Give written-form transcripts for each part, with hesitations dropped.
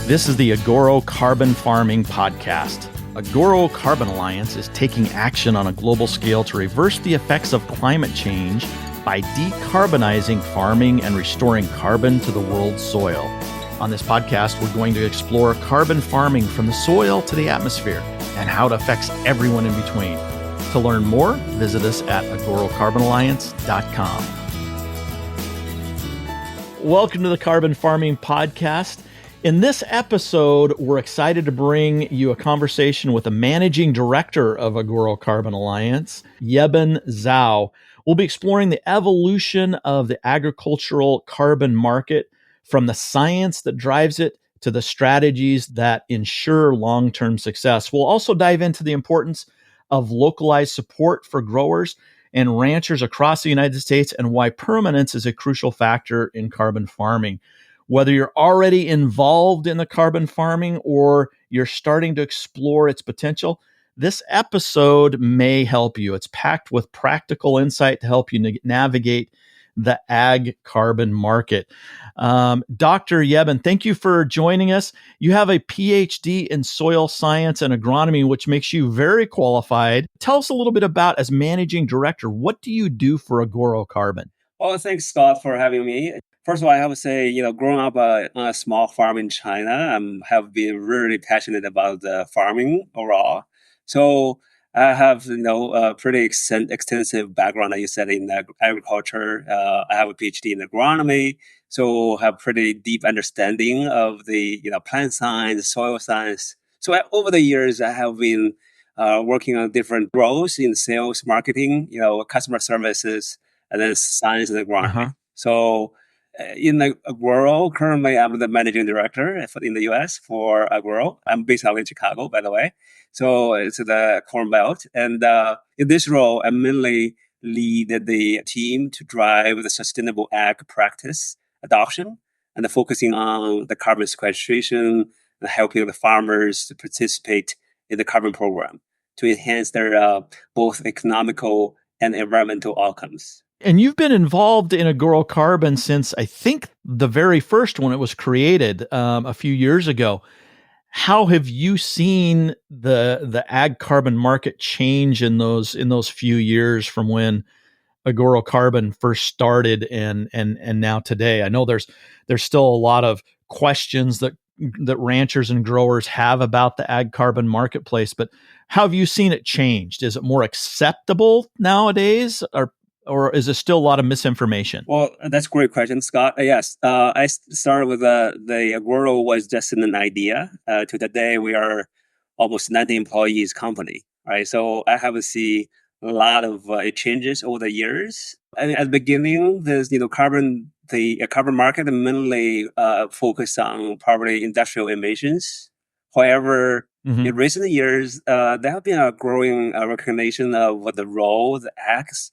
This is the Agoro Carbon Farming Podcast. Agoro Carbon Alliance is taking action on a global scale to reverse the effects of climate change by decarbonizing farming and restoring carbon to the world's soil. On this podcast, we're going to explore carbon farming from the soil to the atmosphere and how it affects everyone in between. To learn more, visit us at agorocarbonalliance.com. Welcome to the Carbon Farming Podcast. In this episode, we're excited to bring you a conversation with the managing director of Agoro Carbon Alliance, Yebin Zhao. We'll be exploring the evolution of the agricultural carbon market, from the science that drives it to the strategies that ensure long-term success. We'll also dive into the importance of localized support for growers and ranchers across the United States and why permanence is a crucial factor in carbon farming. Whether you're already involved in the carbon farming or you're starting to explore its potential, this episode may help you. It's packed with practical insight to help you navigate the ag carbon market. Dr. Yebin, thank you for joining us. You have a PhD in soil science and agronomy, which makes you very qualified. Tell us a little bit about, as managing director, what do you do for Agoro Carbon? Well, thanks, Scott, for having me. First of all, I have to say, growing up on a small farm in China, I have been really passionate about farming overall. So I have, a pretty extensive background, like you said, in agriculture. I have a PhD in agronomy, so have pretty deep understanding of the, plant science, soil science. So over the years, I have been working on different roles in sales, marketing, customer services, and then science and agronomy. Uh-huh. So in Agoro, currently I'm the managing director in the US for Agoro. I'm based out in Chicago, by the way. So it's the Corn Belt. And in this role, I mainly lead the team to drive the sustainable ag practice adoption and focusing on the carbon sequestration and helping the farmers to participate in the carbon program to enhance their both economical and environmental outcomes. And you've been involved in Agoro Carbon since, I think, the very first when it was created a few years ago. How have you seen the ag carbon market change in those few years from when Agoro Carbon first started and now today? I know there's still a lot of questions that ranchers and growers have about the ag carbon marketplace, but how have you seen it changed? Is it more acceptable nowadays, or is there still a lot of misinformation? Well, that's a great question, Scott. Yes, I started with the Agoro was just an idea. To today, we are almost 90 employees company, right? So I have seen a lot of changes over the years. And at the beginning, there's the carbon market mainly focused on probably industrial emissions. However, in recent years, there have been a growing recognition of what the role the ags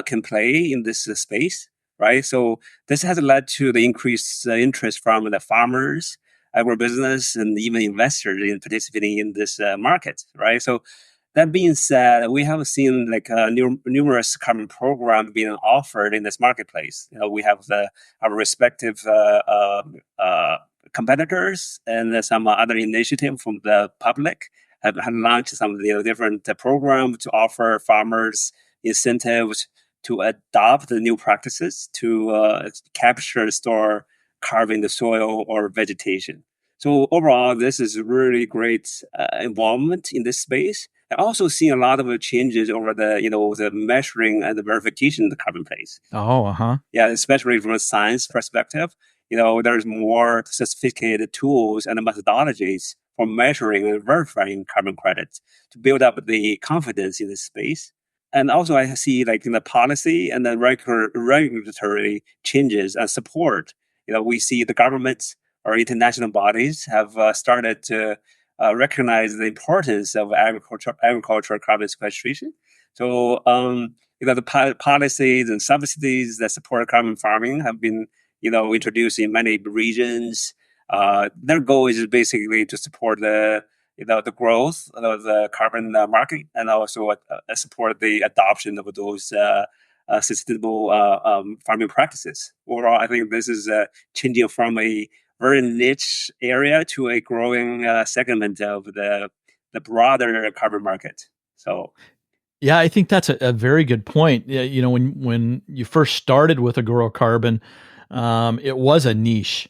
can play in this space, right? So this has led to the increased interest from the farmers, agribusiness, and even investors in participating in this market, right? So that being said, we have seen numerous carbon programs being offered in this marketplace. We have our respective competitors and some other initiatives from the public have launched some of the different programs to offer farmers incentives to adopt the new practices to capture, store carbon in the soil or vegetation. So overall, this is really great involvement in this space. I also see a lot of changes over the measuring and the verification of the carbon place. Oh, uh-huh. Yeah, especially from a science perspective. There's more sophisticated tools and methodologies for measuring and verifying carbon credits to build up the confidence in this space. And also I see in the policy and the regulatory changes and support. We see the governments or international bodies have started to recognize the importance of agricultural carbon sequestration. So, the policies and subsidies that support carbon farming have been, introduced in many regions. Their goal is basically to support the growth of the carbon market and also support the adoption of those sustainable farming practices. Overall, I think this is changing from a very niche area to a growing segment of the broader carbon market. So Yeah, I think that's a very good point. Yeah, when you first started with Agoro Carbon, it was a niche.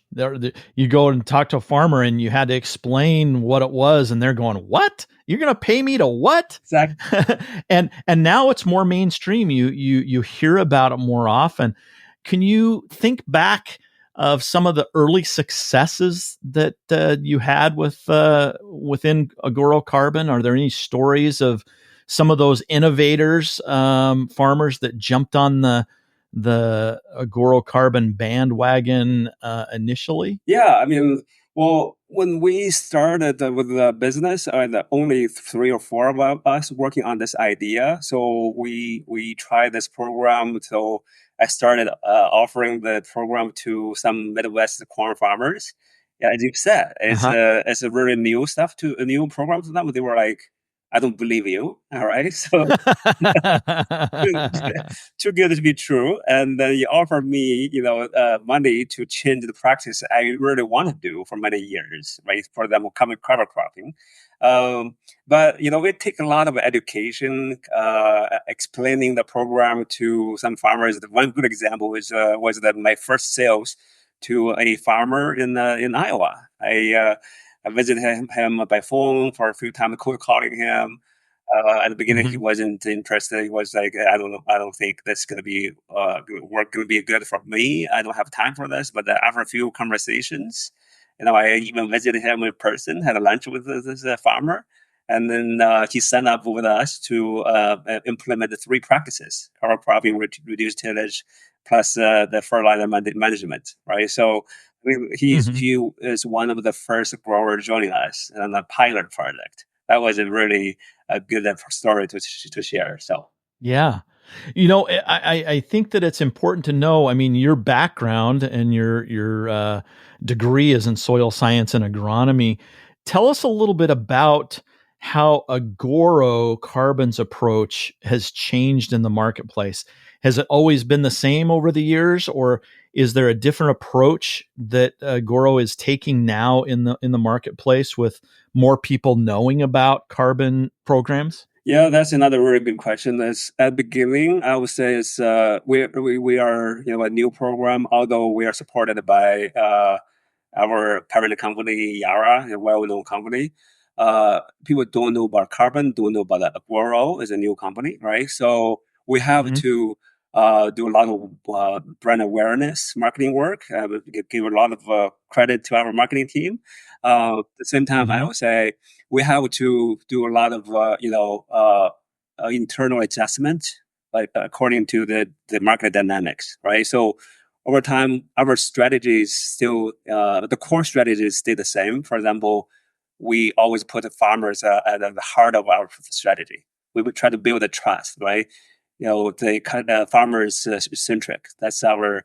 You go and talk to a farmer, and you had to explain what it was, and they're going, "What? You're going to pay me to what?" exactly. And now it's more mainstream. You hear about it more often. Can you think back of some of the early successes that you had within Agoro Carbon? Are there any stories of some of those innovators, farmers that jumped on the Agoro Carbon bandwagon initially? Yeah, I mean, well, when we started with the business, the only three or four of us working on this idea. So we tried this program. So I started offering the program to some Midwest corn farmers. Yeah, as you said, Uh-huh. it's a very new stuff to a new program to them. They were like, "I don't believe you." All right, so too good to be true. And then he offered me, money to change the practice I really want to do for many years, right? For them, cover cropping. Um, but it takes a lot of education, explaining the program to some farmers. One good example was that my first sales to a farmer in Iowa. I visited him by phone for a few times, cold calling him. At the beginning, he Mhm. wasn't interested. He was like, "I don't know. I don't think that's gonna be work. Gonna be good for me. I don't have time for this." But after a few conversations, I even visited him in person, had a lunch with this farmer, and then he signed up with us to implement the three practices: cover cropping, reduced tillage, plus the fertilizer management. Right. So Mhm. he is one of the first growers joining us on a pilot project. That was a really a good story to share. So Yeah. I think that it's important to know. I mean, your background and your degree is in soil science and agronomy. Tell us a little bit about how Agoro Carbon's approach has changed in the marketplace. Has it always been the same over the years, or is there a different approach that Agoro is taking now in the marketplace with more people knowing about carbon programs? yeah, that's another really good question. That's at the beginning, I would say is we are a new program, although we are supported by our parent company Yara, a well-known company. People don't know about carbon, don't know about Agoro is a new company, right? So we have Mhm. to do a lot of brand awareness, marketing work. Give a lot of credit to our marketing team. At the same time, I Mhm. would say we have to do a lot of internal adjustment, like according to the market dynamics, right? So over time, our strategy is still the core strategy is still the same. For example, we always put the farmers at the heart of our strategy. We would try to build a trust, right? The kind of farmers centric. That's our.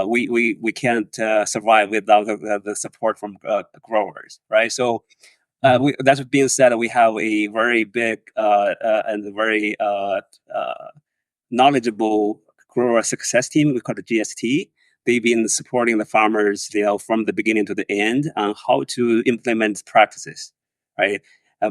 We can't survive without the support from growers, right? So Mhm. that being said, we have a very big and very knowledgeable grower success team. We call it GST. They've been supporting the farmers, from the beginning to the end on how to implement practices, right?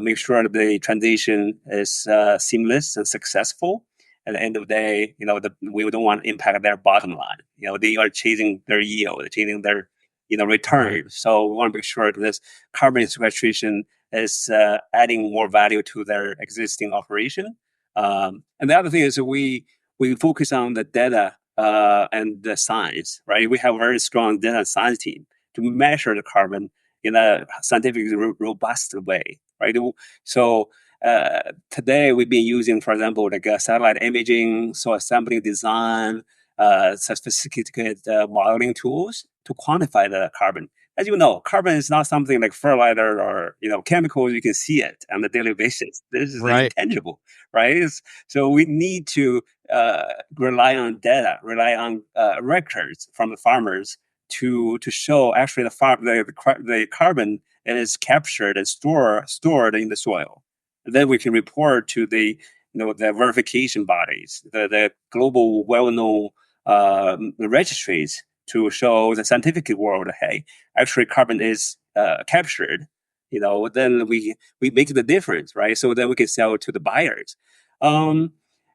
Make sure that the transition is seamless and successful. At the end of the day, we don't want to impact their bottom line. They are chasing their yield, chasing their, Right. return. So we want to make sure that this carbon sequestration is adding more value to their existing operation. And the other thing is we focus on the data and the science, right? We have a very strong data science team to measure the carbon in a scientifically robust way, right? So today we've been using, for example, like satellite imaging, soil sampling design, sophisticated modeling tools to quantify the carbon. As you know, carbon is not something like fertilizer or chemicals. You can see it on a daily basis. This is Right. intangible, right? So we need to rely on data, rely on records from the farmers to show actually the carbon is captured and stored in the soil. And then we can report to the verification bodies, the global well-known registries to show the scientific world, hey, actually carbon is captured. Then we make the difference, right? So then we can sell to the buyers.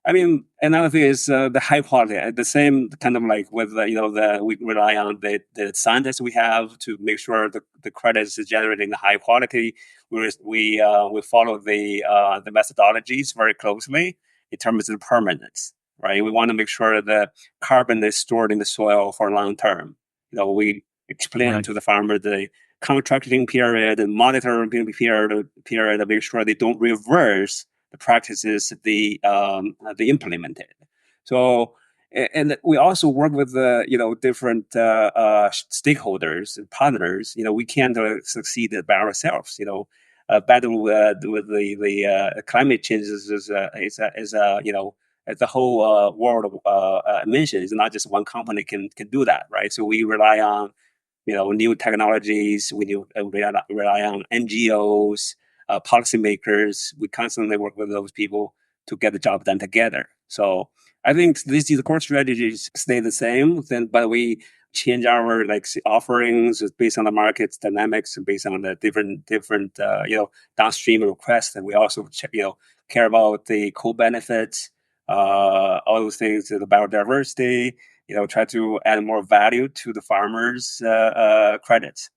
I mean, another thing is the high quality. The same kind of like with we rely on the scientists we have to make sure the credits is generating the high quality. We follow the methodologies very closely in terms of the permanence, right? We want to make sure that carbon is stored in the soil for long term. We explain to the farmer the contracting period and monitoring period to make sure they don't reverse the practices they implemented. So, and we also work with different stakeholders and partners. We can't succeed by ourselves. Battle with the climate change is the whole world mentioned. It's not just one company can do that, right? So we rely on new technologies. We rely on NGOs, policymakers. We constantly work with those people to get the job done together. So I think the core strategies stay the same, but we change our offerings based on the market's dynamics and based on the different downstream requests. And we also care about the co-benefits, all those things, the biodiversity. Try to add more value to the farmers' credits.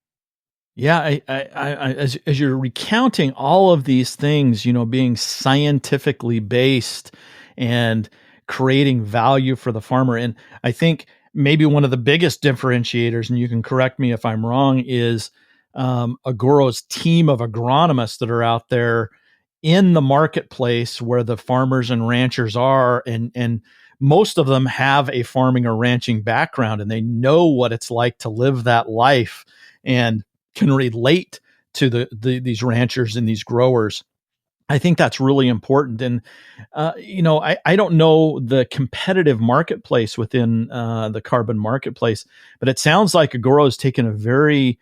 Yeah, as you're recounting all of these things, being scientifically based and creating value for the farmer, and I think maybe one of the biggest differentiators, and you can correct me if I'm wrong, is Agoro's team of agronomists that are out there in the marketplace where the farmers and ranchers are, and most of them have a farming or ranching background, and they know what it's like to live that life and can relate to these ranchers and these growers. I think that's really important. And, I don't know the competitive marketplace within the carbon marketplace, but it sounds like Agoro has taken a very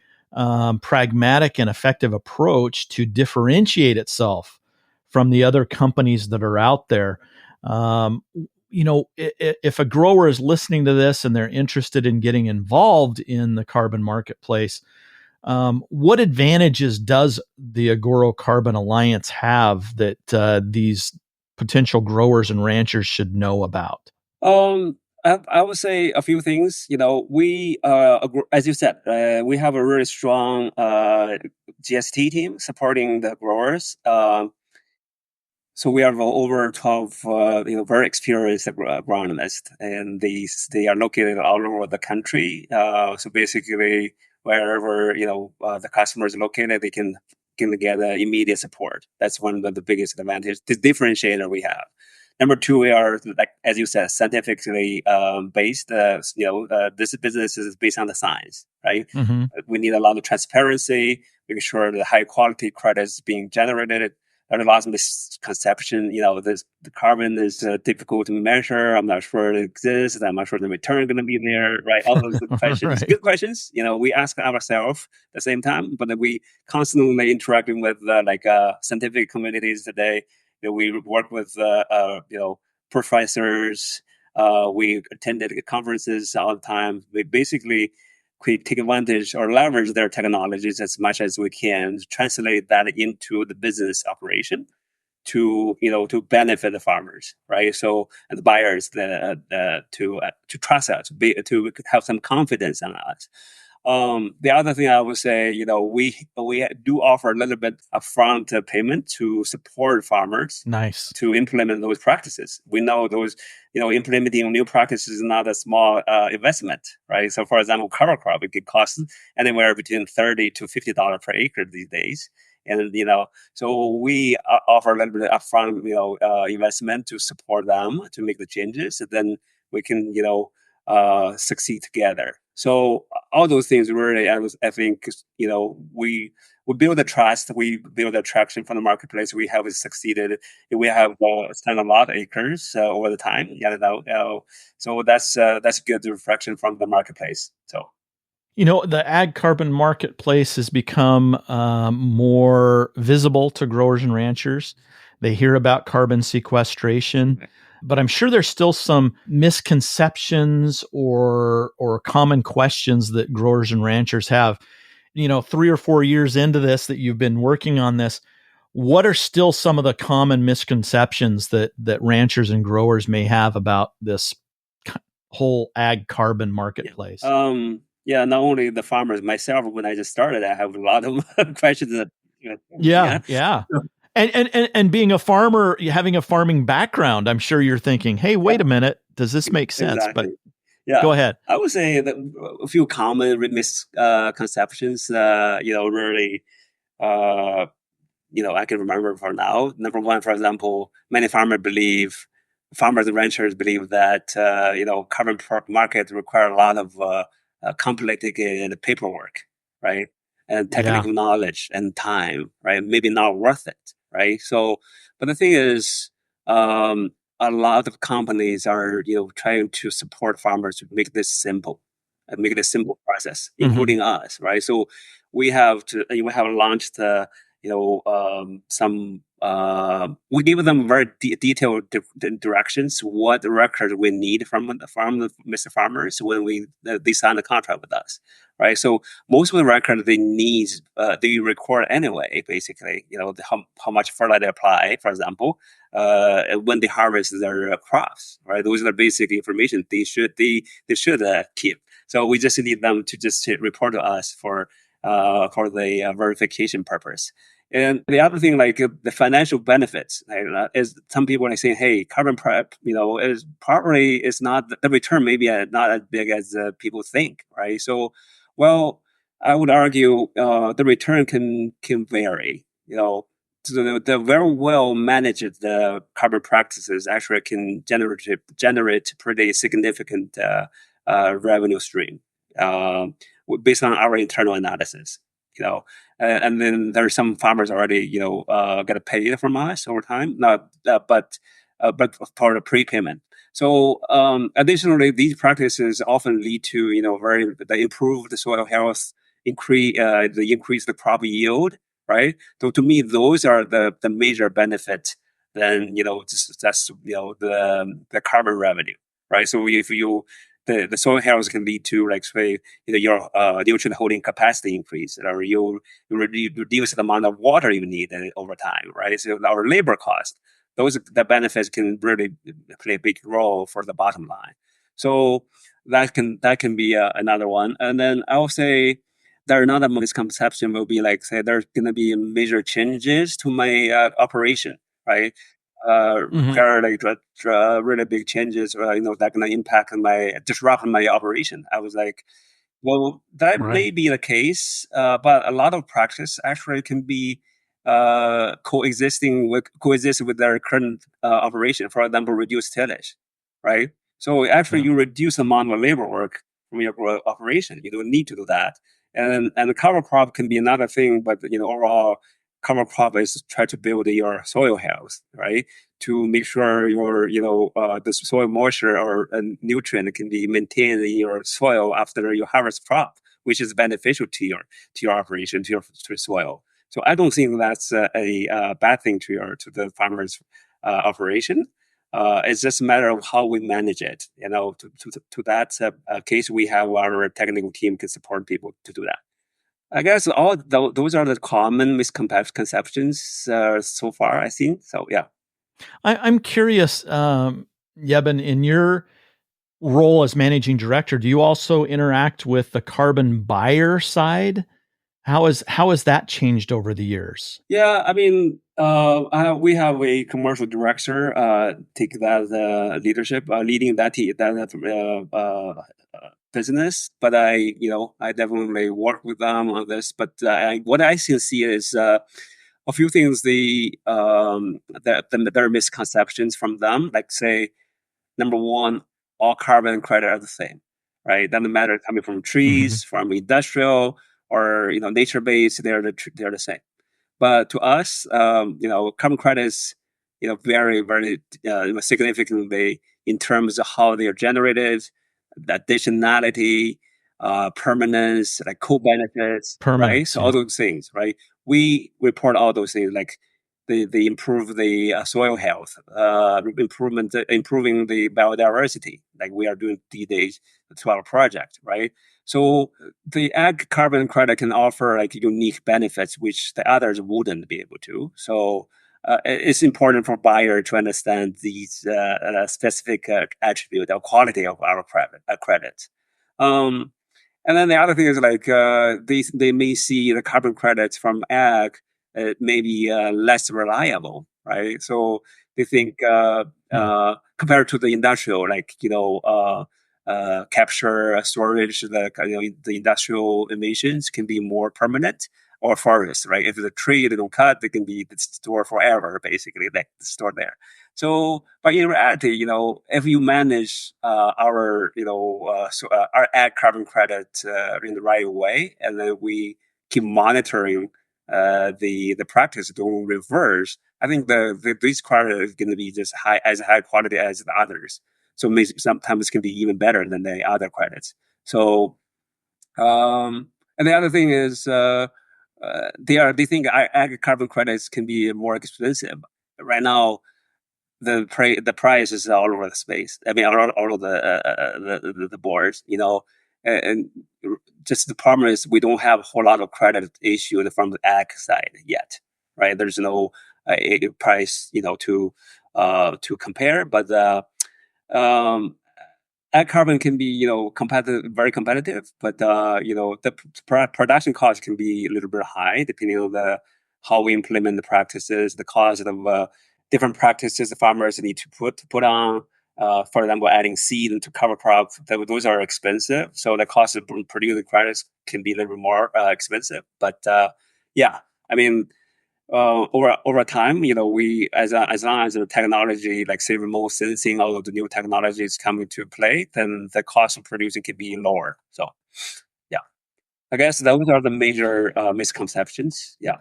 pragmatic and effective approach to differentiate itself from the other companies that are out there. If a grower is listening to this and they're interested in getting involved in the carbon marketplace, what advantages does the Agoro Carbon Alliance have that these potential growers and ranchers should know about? I would say a few things. We, as you said, we have a really strong GST team supporting the growers. So we have over 12, very experienced agronomists, and they are located all over the country. So basically, wherever the customer is located, they can get immediate support. That's one of the biggest advantages, the differentiator we have. Number two, we are, like as you said, scientifically based. This business is based on the science, right? Mm-hmm. We need a lot of transparency, making sure the high quality credits being generated. There are lots of misconception. The carbon is difficult to measure. I'm not sure it exists. I'm not sure the return is going to be there. Right? All those good questions. Right. Good questions. We ask ourselves at the same time, but then we constantly interacting with scientific communities today. We work with professors. We attended conferences all the time. We basically take advantage or leverage their technologies as much as we can, translate that into the business operation to benefit the farmers, right? So and the buyers to trust us, to have some confidence in us. The other thing I would say, we do offer a little bit upfront payment to support farmers. Nice. To implement those practices. We know those, implementing new practices is not a small investment, right? So, for example, cover crop, it could cost anywhere between $30 to $50 per acre these days. And, so we offer a little bit of upfront, investment to support them to make the changes. And then we can, succeed together. So all those things really, I think, we build the trust, we build the traction from the marketplace. We have succeeded. We have spent a lot of acres over the time. So that's a good reflection from the marketplace. So. The ag carbon marketplace has become more visible to growers and ranchers. They hear about carbon sequestration. but I'm sure there's still some misconceptions or common questions that growers and ranchers have. 3 or 4 years into this that you've been working on this, what are still some of the common misconceptions that ranchers and growers may have about this whole ag carbon marketplace? Not only the farmers, myself, when I just started, I have a lot of questions that, Yeah. And being a farmer, having a farming background, I'm sure you're thinking, hey, wait a minute, does this make sense? Exactly. But go ahead. I would say that a few common misconceptions, really, I can remember for now. Number one, for example, many farmers and ranchers believe that, carbon market require a lot of complicated paperwork, right? And technical knowledge and time, right? Maybe not worth it, right? So, but the thing is, a lot of companies are, trying to support farmers to make this simple, and make it a simple process, including us, right? So we have launched, we give them very detailed directions, what record we need from Mr. Farmers when they sign the contract with us, right? So most of the record they need, they record anyway, basically, how much fertilizer they apply, for example, when they harvest their crops, right? Those are the basic information they should keep. So we just need them to just report to us for the verification purpose. And the other thing, like the financial benefits, is some people are saying, "Hey, carbon prep, is not the return, maybe not as big as people think, right?" So, well, I would argue the return can vary. So the very well managed carbon practices actually can generate pretty significant revenue stream based on our internal analysis. And then there are some farmers already, get paid from us over time, but for the prepayment. So additionally, these practices often lead to, they improve the soil health, increase the crop yield, right? So to me, those are the major benefit than, that's the carbon revenue, right? So if the soil health can lead to, like, say, your nutrient holding capacity increase, or you reduce the amount of water you need over time, right? So our labor cost, the benefits can really play a big role for the bottom line. So that can be another one. And then I will say there another misconception will be, like, say, there's going to be major changes to my operation, right? Require, like, really big changes, that going to disrupt my operation. I was like, well, that may be the case, but a lot of practice actually can be coexist with their current operation. For example, reduce tillage, right? So actually, you reduce the amount of labor work from your operation. You don't need to do that, and the cover crop can be another thing. But overall, cover crop is try to build your soil health, right? To make sure the soil moisture or nutrient can be maintained in your soil after you harvest crop, which is beneficial to your operation, to your soil. So I don't think that's a bad thing to the farmer's operation. It's just a matter of how we manage it. To that case, we have our technical team can support people to do that. I guess those are the common misconceptions so far, I think. So yeah. I'm curious, Yebin, in your role as managing director, do you also interact with the carbon buyer side? How has that changed over the years? Yeah, I mean, we have a commercial director take that leadership, leading that business. But I definitely work with them on this. But what I still see is a few things that there are misconceptions from them. Like, say, number one, all carbon credit are the same, right? Doesn't matter coming from trees, from industrial, or nature based. They're the same. But to us, carbon credits, vary very significantly in terms of how they are generated, the additionality, permanence, like co-benefits, right? So all those things, right? We report all those things, like they improve the soil health, improving the biodiversity, like we are doing these days to our project, right? So the ag carbon credit can offer like unique benefits which the others wouldn't be able to. So it's important for buyer to understand these specific attribute or quality of our credit. Um, and then the other thing is like they may see the carbon credits from ag maybe less reliable, right? So they think compared to the industrial, like capture, storage, the industrial emissions can be more permanent, or forest, right? If the tree they don't cut, they can be stored forever, basically, like stored there. So, but in reality, if you manage our ag carbon credit in the right way, and then we keep monitoring the practice don't reverse, I think this credit is going to be just high quality as the others. So maybe sometimes can be even better than the other credits. So and the other thing is they think ag carbon credits can be more expensive. Right now, the price is all over the space. I mean, all of the boards, and just the problem is we don't have a whole lot of credit issued from the ag side yet, right? There's no price, to compare, but um, ag carbon can be, competitive, very competitive, but the production cost can be a little bit high depending on the how we implement the practices, the cost of different practices the farmers need to put on. For example, adding seed into cover crop, those are expensive. So the cost of producing credits can be a little bit more expensive. But yeah, I mean, over time, we as long as the technology, like say remote sensing, all of the new technologies come into play, then the cost of producing can be lower. So yeah, I guess those are the major misconceptions. Yeah.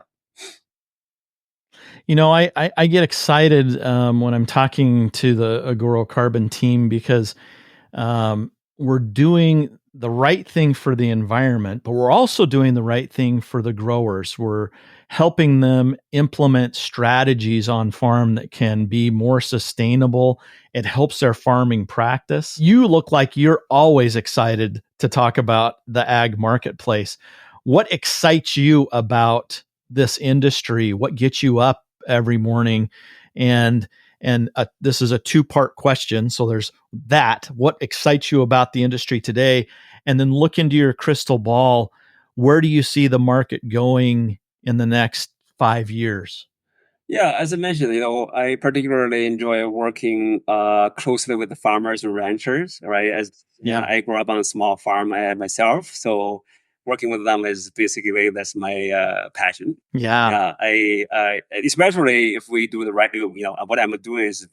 I get excited when I'm talking to the Agoro Carbon team because we're doing the right thing for the environment, but we're also doing the right thing for the growers. We're helping them implement strategies on farm that can be more sustainable. It helps their farming practice. You look like you're always excited to talk about the ag marketplace. What excites you about this industry? What gets you up every morning? And this is a two-part question. So there's that. What excites you about the industry today? And then look into your crystal ball. Where do you see the market going in the next 5 years? Yeah, as I mentioned, I particularly enjoy working closely with the farmers and ranchers, right? As Yeah. I grew up on a small farm myself, so working with them is basically that's my passion. Yeah. Yeah, I especially if we do the right, what I'm doing is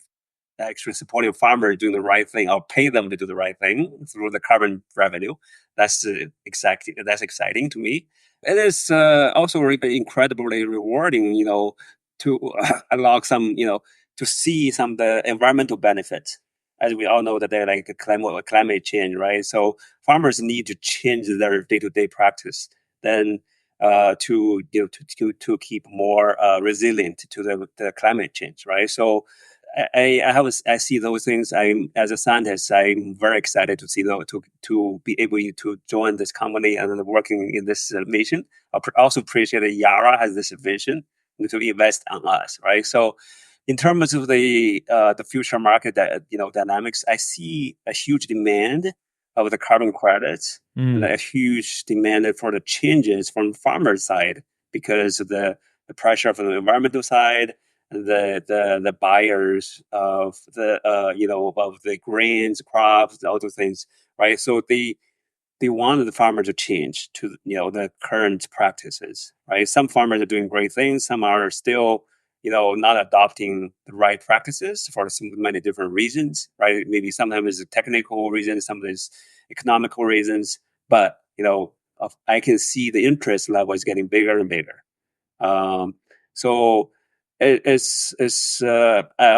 actually supporting farmers doing the right thing. I'll pay them to do the right thing through the carbon revenue. That's exactly that's exciting to me. It is also really incredibly rewarding, to unlock some, to see some of the environmental benefits. As we all know that they're like climate change, right? So farmers need to change their day-to-day practice then to keep more resilient to the climate change, right? So I see those things. I'm as a scientist, I'm very excited to see those to be able to join this company and working in this mission. I also appreciate that Yara has this vision to invest on us, right? So, in terms of the future market dynamics, I see a huge demand of the carbon credits and a huge demand for the changes from farmer side because of the pressure from the environmental side, the buyers of the grains, crops, all those things, right? So they wanted the farmer to change to the current practices, right? Some farmers are doing great things, some are still not adopting the right practices for so many different reasons, right? Maybe sometimes it's technical reasons, sometimes economical reasons, but I can see the interest level is getting bigger and bigger. um, so I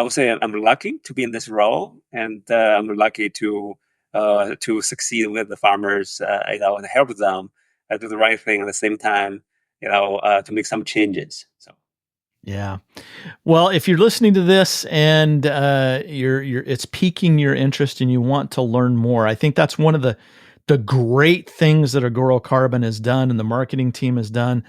would say I'm lucky to be in this role, and I'm lucky to succeed with the farmers, and help them do the right thing at the same time, to make some changes. So Yeah. Well, if you're listening to this and it's piquing your interest and you want to learn more, I think that's one of the great things that Agoro Carbon has done and the marketing team has done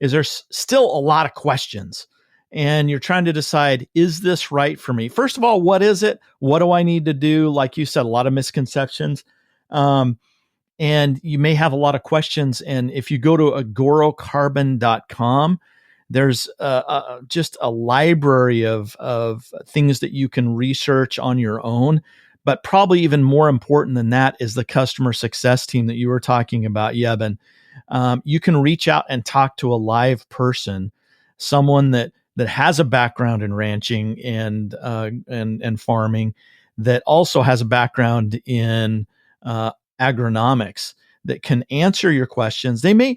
is there's still a lot of questions. And you're trying to decide, is this right for me? First of all, what is it? What do I need to do? Like you said, a lot of misconceptions. And you may have a lot of questions. And if you go to agorocarbon.com, there's just a library of things that you can research on your own. But probably even more important than that is the customer success team that you were talking about, Yebin. You can reach out and talk to a live person, someone that has a background in ranching and farming, that also has a background in agronomics, that can answer your questions. They may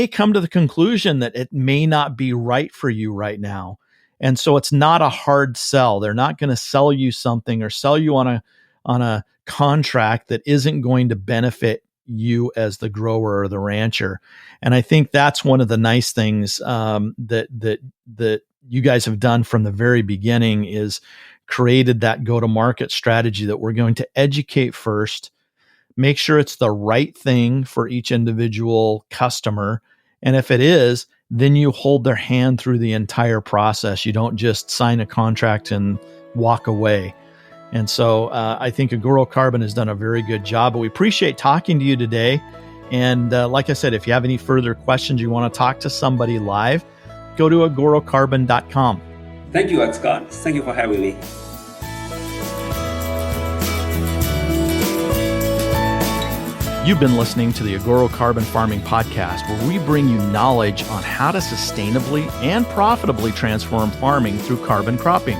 come to the conclusion that it may not be right for you right now. And so it's not a hard sell. They're not going to sell you something or sell you on a contract that isn't going to benefit you as the grower or the rancher. And I think that's one of the nice things that you guys have done from the very beginning is created that go-to-market strategy that we're going to educate first, make sure it's the right thing for each individual customer. And if it is, then you hold their hand through the entire process. You don't just sign a contract and walk away. And so I think Agoro Carbon has done a very good job, but we appreciate talking to you today. And like I said, if you have any further questions, you want to talk to somebody live, go to agorocarbon.com. Thank you, Scott. Thank you for having me. You've been listening to the Agoro Carbon Farming Podcast, where we bring you knowledge on how to sustainably and profitably transform farming through carbon cropping.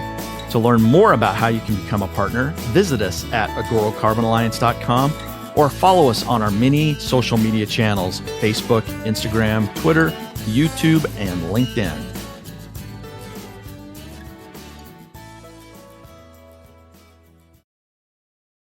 To learn more about how you can become a partner, visit us at agorocarbonalliance.com or follow us on our many social media channels, Facebook, Instagram, Twitter, YouTube, and LinkedIn.